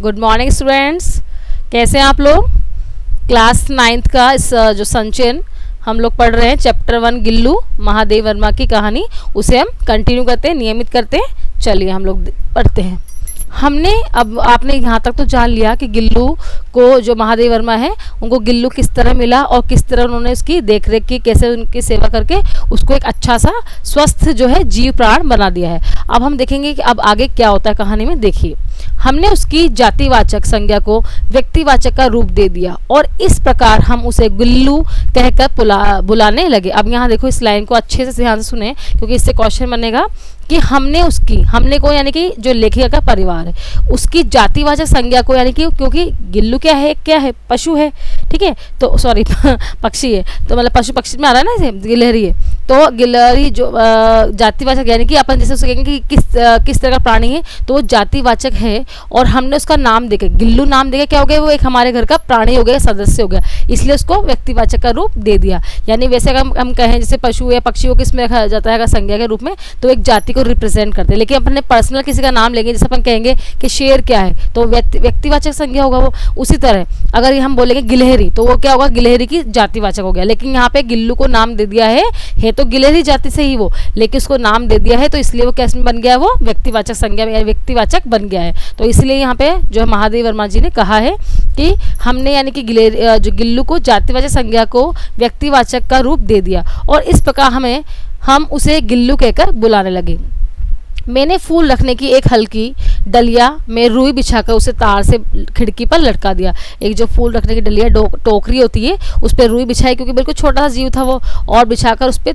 Good morning students, कैसे हैं आप लोग। क्लास 9th का इस जो संचयन हम लोग पढ़ रहे हैं चैप्टर 1 गिल्लू महादेव वर्मा की कहानी, उसे हम कंटिन्यू करते हैं, नियमित करते हैं। चलिए हम लोग पढ़ते हैं। हमने अब आपने यहाँ तक तो जान लिया कि गिल्लू को जो महादेव वर्मा है उनको गिल्लू किस तरह मिला और किस तरह उन्होंने उसकी देख रेख की, कैसे उनकी सेवा करके उसको एक अच्छा सा स्वस्थ जो है जीव प्राण बना दिया है। अब हम देखेंगे कि अब आगे क्या होता है कहानी में। देखिए, हमने उसकी जातिवाचक संज्ञा को व्यक्तिवाचक का रूप दे दिया और इस प्रकार हम उसे गिल्लू कहकर बुलाने लगे। अब यहाँ देखो, इस लाइन को अच्छे से ध्यान से सुने क्योंकि इससे क्वेश्चन बनेगा कि हमने को यानी कि जो लेखिका का परिवार है उसकी जातिवाचक संज्ञा को, यानी कि क्योंकि गिल्लू क्या है पशु है, ठीक है, तो सॉरी पक्षी है, तो मतलब पशु पक्षी में आ रहा है ना, इसे गिलहरी है, तो गिलहरी जो जातिवाचक यानी कि अपन जैसे उसे कहेंगे कि किस तरह का प्राणी है, तो वो जातिवाचक है और हमने उसका नाम देके गिल्लू नाम देके क्या हो गया, वो एक हमारे घर का प्राणी हो गया, सदस्य हो गया, इसलिए उसको व्यक्तिवाचक का रूप दे दिया। यानी वैसे अगर हम कहें जैसे पशु या पक्षी को किस में रखा जाता है संज्ञा के रूप में, तो एक जाति को रिप्रेजेंट करते हैं। लेकिन अपने पर्सनल किसी का नाम लेंगे, जैसे अपन कहेंगे कि शेर क्या है तो व्यक्तिवाचक संज्ञा होगा वो। उसी तरह अगर हम बोलेंगे गिलहरी तो वो क्या होगा, गिलहरी की जातिवाचक हो गया। लेकिन यहाँ पे गिल्लू को नाम दे दिया है तो गिलहरी जाति से ही वो, लेकिन उसको नाम दे दिया है तो इसलिए वो कैसे बन गया, वो व्यक्तिवाचक संज्ञा में व्यक्तिवाचक बन गया है। तो इसलिए यहाँ पे जो महादेव वर्मा जी ने कहा है कि हमने यानी कि जो गिल्लू को जातिवाचक संज्ञा को व्यक्तिवाचक का रूप दे दिया और इस प्रकार हम उसे गिल्लू कहकर बुलाने लगे। मैंने फूल रखने की एक हल्की डलिया में रुई बिछाकर उसे तार से खिड़की पर लटका दिया। एक जो फूल रखने की डलिया टोकरी होती है उस पर रुई बिछाई, क्योंकि बिल्कुल छोटा सा जीव था वो, और बिछाकर उस पर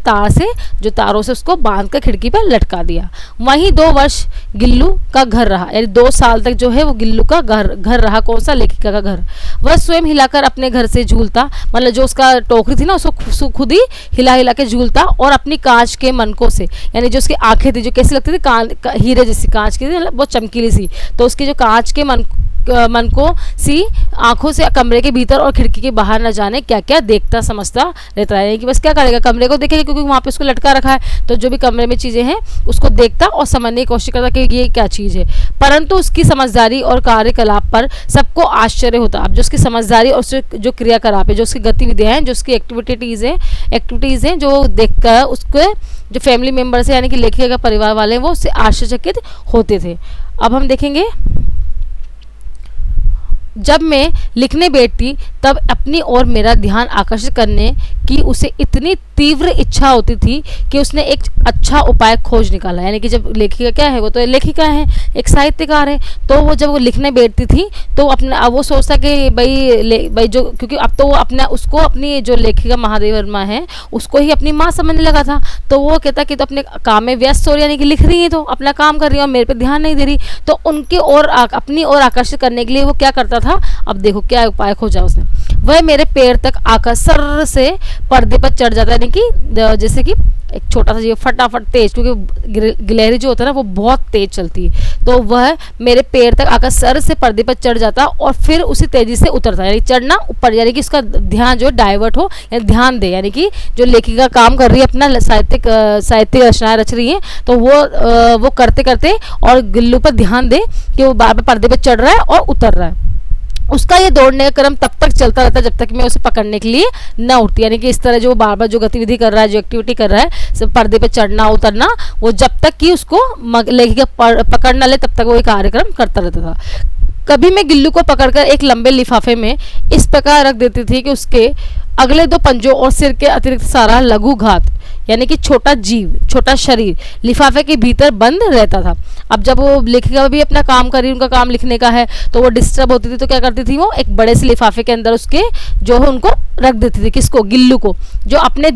तारों से उसको बांधकर खिड़की पर लटका दिया। वहीं 2 वर्ष गिल्लू का घर रहा, यानी 2 साल तक जो है वो गिल्लू का घर रहा। कौन सा, लेखिका का घर। वह स्वयं हिलाकर अपने घर से झूलता, मतलब जो उसका टोकरी थी ना उसको खुद ही हिला के झूलता और अपनी कांच के मनकों से, यानी जो उसकी आंखें थी जो कैसी लगती थी, हीरे जैसी कांच की थी, बहुत चमकीली सी, तो उसकी जो कांच के मन को सी आंखों से कमरे के भीतर और खिड़की के बाहर न जाने क्या क्या देखता समझता रहता है। कि बस क्या करेगा, कमरे को देखेगा क्योंकि वहाँ पे उसको लटका रखा है, तो जो भी कमरे में चीज़ें हैं उसको देखता और समझने की कोशिश करता कि ये क्या चीज़ है। परंतु उसकी समझदारी और कार्यकलाप पर सबको आश्चर्य होता। अब जो उसकी समझदारी और जो क्रियाकलाप है, जो उसकी गतिविधियाँ हैं, जो उसकी एक्टिविटीज़ हैं जो देखकर उसके जो फैमिली मेम्बर्स है यानी कि लेखिका का परिवार वाले हैं वो उससे आश्चर्यचकित होते थे। अब हम देखेंगे, जब मैं लिखने बैठती तब अपनी ओर मेरा ध्यान आकर्षित करने की उसे इतनी तीव्र इच्छा होती थी कि उसने एक अच्छा उपाय खोज निकाला। यानी कि जब लेखिका क्या है, वो तो लेखिका है, एक साहित्यकार है, तो वो जब वो लिखने बैठती थी तो वो सोचता कि भाई जो, क्योंकि अब तो वो उसको अपनी जो लेखिका महादेव वर्मा है उसको ही अपनी माँ समझने लगा था, तो वो कहता कि तो अपने काम में व्यस्त हो रही, यानी कि लिख रही है तो अपना काम कर रही है और मेरे पे ध्यान नहीं दे रही, तो उनकी ओर अपनी ओर आकर्षित करने के लिए वो क्या करता था। अब देखो क्या उपाय खोजा उसने। वह मेरे पैर तक आकर सर से पर्दे पर चढ़ जाता है, यानी कि जैसे कि एक छोटा सा जीव फटाफट तेज, क्योंकि गिलहरी जो होता है ना वो बहुत तेज चलती है, तो वह मेरे पैर तक आकर सर से पर्दे पर चढ़ जाता और फिर उसी तेजी से उतरता, यानी चढ़ना ऊपर, यानी कि उसका ध्यान जो डाइवर्ट हो, यानी ध्यान दे, यानी कि जो लेखिका काम कर रही है अपना साहित्यिक रचनाएं रच रही है, तो वो करते करते और गिल्लू पर ध्यान दे कि वो बार बार पर्दे पर चढ़ रहा है और उतर रहा है। उसका ये दौड़ने का क्रम तब तक चलता रहता जब तक मैं उसे पकड़ने के लिए न उठती, यानी कि इस तरह जो बार बार जो गतिविधि कर रहा है, जो एक्टिविटी कर रहा है, सब पर्दे पे चढ़ना उतरना, वो जब तक कि उसको लेखिका पकड़ न ले तब तक वो ये कार्यक्रम करता रहता था। कभी मैं गिल्लू को पकड़कर एक लंबे लिफाफे में इस प्रकार रख देती थी कि उसके अगले 2 पंजों और सिर के अतिरिक्त सारा लघु घात, यानी कि छोटा जीव, छोटा शरीर लिफाफे के भीतर बंद रहता था। अब जब वो लेखिका भी अपना काम कर रही, उनका काम लिखने का है, तो वो डिस्टर्ब होती थी, तो क्या करती थी, वो एक बड़े से लिफाफे के अंदर उसके जो है उनको रख देती थी। किसको, गिल्लू को, जो अपने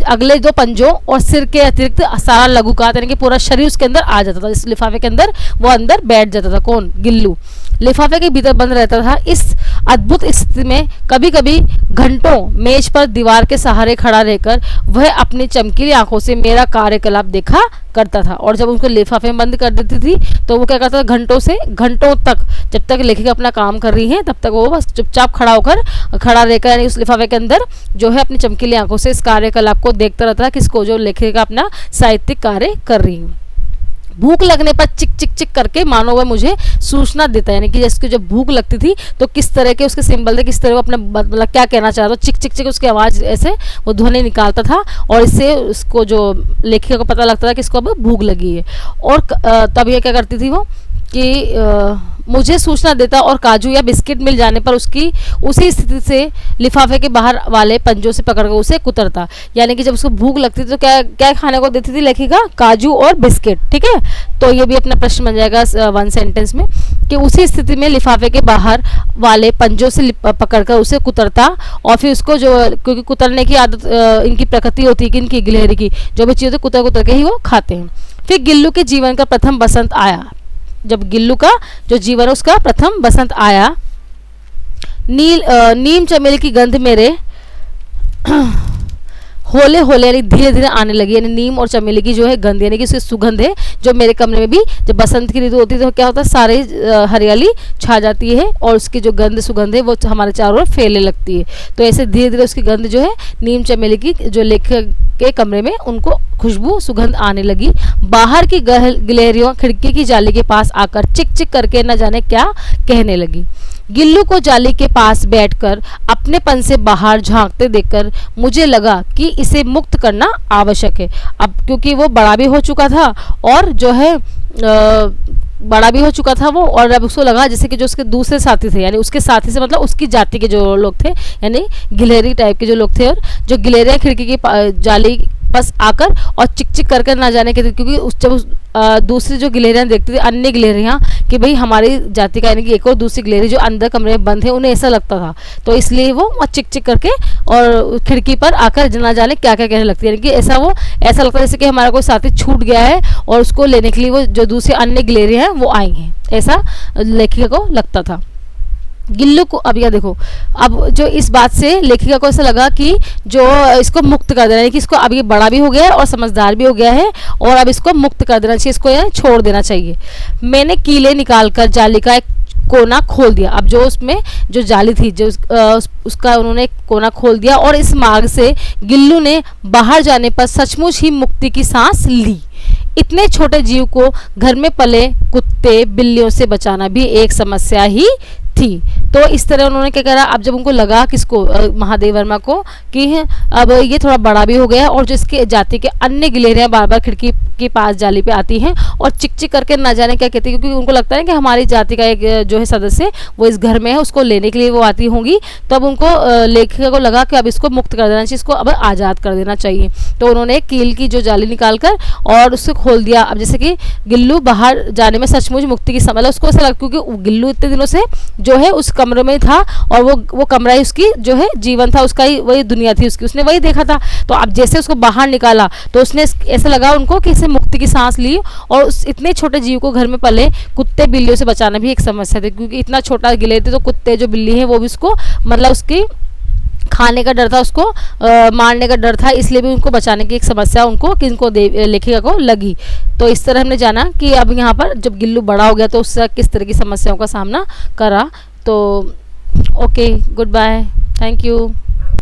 अगले 2 पंजों और सिर के अतिरिक्त सारा लघुकात, यानी कि पूरा शरीर उसके अंदर आ जाता था, इस लिफाफे के अंदर वो अंदर बैठ जाता था। कौन, गिल्लू लिफाफे के भीतर बंद रहता था। इस अद्भुत स्थिति में कभी कभी घंटों मेज पर दीवार के सहारे खड़ा रहकर वह अपनी चमकीली आंखों से मेरा कार्यकलाप देखा करता था, और जब उनको लिफाफे में बंद कर देती थी तो वो क्या करता था, घंटों तक जब तक लेखिका अपना काम कर रही है तब तक वो बस चुपचाप खड़ा रहकर यानी उस लिफाफे के अंदर जो है अपनी चमकीली आंखों से इस कार्यकलाप को देखता रहता था, किसको, जो लेखिका अपना साहित्यिक कार्य कर रही है। भूख लगने पर चिक चिक चिक करके मानो वह मुझे सूचना देता है, यानी कि जैसे जब भूख लगती थी तो किस तरह के उसके सिंबल थे, किस तरह वो अपने मतलब क्या कहना चाहता था, चिक चिक चिक उसकी आवाज़ ऐसे वो ध्वनि निकालता था और इससे उसको जो लेखिका को पता लगता था कि इसको अब भूख लगी है। और तब ये क्या करती थी वो कि मुझे सूचना देता और काजू या बिस्किट मिल जाने पर उसकी उसी स्थिति से लिफाफे के बाहर वाले पंजों से पकड़कर उसे कुतरता। यानी कि जब उसको भूख लगती थी तो क्या क्या खाने को देती थी लेखिका, काजू और बिस्किट। ठीक है, तो ये भी अपना प्रश्न बन जाएगा वन सेंटेंस में कि उसी स्थिति में लिफाफे के बाहर वाले पंजों से पकड़कर उसे कुतरता और फिर उसको जो, क्योंकि कुतरने की आदत इनकी प्रकृति होती है कि इनकी गिलहरी की जो भी चीज़ होती है कुतर कुतर के ही वो खाते हैं। फिर गिल्लू के जीवन का प्रथम बसंत आया। जब गिल्लू का जो जीवन उसका प्रथम बसंत आया, नीम चमेली की गंध मेरे होले होले यानी धीरे धीरे आने लगी, यानी नीम और चमेली की जो है गंध यानी कि उसकी सुगंध है जो मेरे कमरे में भी, जब बसंत की ऋतु होती है तो क्या होता है सारे हरियाली छा जाती है और उसकी जो गंध सुगंध है वो हमारे चारों ओर फैलने लगती है। तो ऐसे धीरे धीरे उसकी गंध जो है नीम चमेली की जो लेखक के कमरे में उनको खुशबू सुगंध आने लगी। बाहर की गिलहरियों खिड़की की जाली के पास आकर चिक चिक करके न जाने क्या कहने लगी। गिल्लू को जाली के पास बैठकर अपनेपन से बाहर झांकते देखकर मुझे लगा कि इसे मुक्त करना आवश्यक है। अब क्योंकि वो बड़ा भी हो चुका था और जो है बड़ा भी हो चुका था वो, और अब उसको लगा जैसे कि जो उसके दूसरे साथी थे, यानी उसके साथी से मतलब उसकी जाति के जो लोग थे, यानी गिलहरी टाइप के जो लोग थे, और जो गिलहरियाँ खिड़की की जाली बस आकर और चिक चिक करके ना जाने के थे, क्योंकि उस जब दूसरी जो गिलहरियाँ देखती थी अन्य गिलहरियाँ कि भाई हमारी जाति का यानी कि एक और दूसरी गिलहरी जो अंदर कमरे में बंद है उन्हें ऐसा लगता था, तो इसलिए वो चिक चिक करके और खिड़की पर आकर ना जाने क्या क्या कहने लगती है, यानी कि ऐसा लगता है जैसे कि हमारा कोई साथी छूट गया है और उसको लेने के लिए वो जो दूसरी अन्य गिलहरियाँ हैं वो आई हैं, ऐसा लेखिका को लगता था। गिल्लू को अब यह देखो, अब जो इस बात से लेखिका को ऐसा लगा कि जो इसको मुक्त कर देना है कि इसको अब ये बड़ा भी हो गया है और समझदार भी हो गया है और अब इसको मुक्त कर देना चाहिए, इसको यह छोड़ देना चाहिए। मैंने कीले निकालकर जाली का एक कोना खोल दिया। अब जो उसमें जो जाली थी जो उसका उन्होंने एक कोना खोल दिया और इस मार्ग से गिल्लू ने बाहर जाने पर सचमुच ही मुक्ति की सांस ली। इतने छोटे जीव को घर में पले कुत्ते बिल्लियों से बचाना भी एक समस्या ही थी। तो इस तरह उन्होंने क्या करा, अब जब उनको लगा किसको महादेव वर्मा को कि अब ये थोड़ा बड़ा भी हो गया और जो इसके जाति के अन्य गिलहरियाँ बार बार खिड़की के पास जाली पे आती हैं और चिक चिक करके ना जाने क्या कहती है, क्योंकि उनको लगता है कि हमारी जाति का एक जो है सदस्य वो इस घर में है, उसको लेने के लिए वो आती होंगी। तब उनको लेखिका को लगा कि अब इसको मुक्त कर देना चाहिए, इसको अब आज़ाद कर देना चाहिए। तो उन्होंने कील की जो जाली निकाल कर और उसको खोल दिया। अब जैसे कि गिल्लू बाहर जाने में सचमुच मुक्ति की मतलब उसको ऐसा लगा, क्योंकि गिल्लू इतने दिनों से जो है उस कमरे में था और वो कमरा ही उसकी जो है जीवन था, उसका ही वही दुनिया थी उसकी, उसने वही देखा था। तो अब जैसे उसको बाहर निकाला तो उसने ऐसा लगा उनको कि इसे मुक्ति की सांस ली और उस इतने छोटे जीव को घर में पले कुत्ते बिल्लियों से बचाना भी एक समस्या थी, क्योंकि इतना छोटा गिले थे तो कुत्ते जो बिल्ली है वो भी उसको मतलब उसकी खाने का डर था, उसको मारने का डर था, इसलिए भी उनको बचाने की एक समस्या उनको किनको लेखिका को लगी। तो इस तरह हमने जाना कि अब यहाँ पर जब गिल्लू बड़ा हो गया तो उससे किस तरह की समस्याओं का सामना करा। तो okay, goodbye, thank you.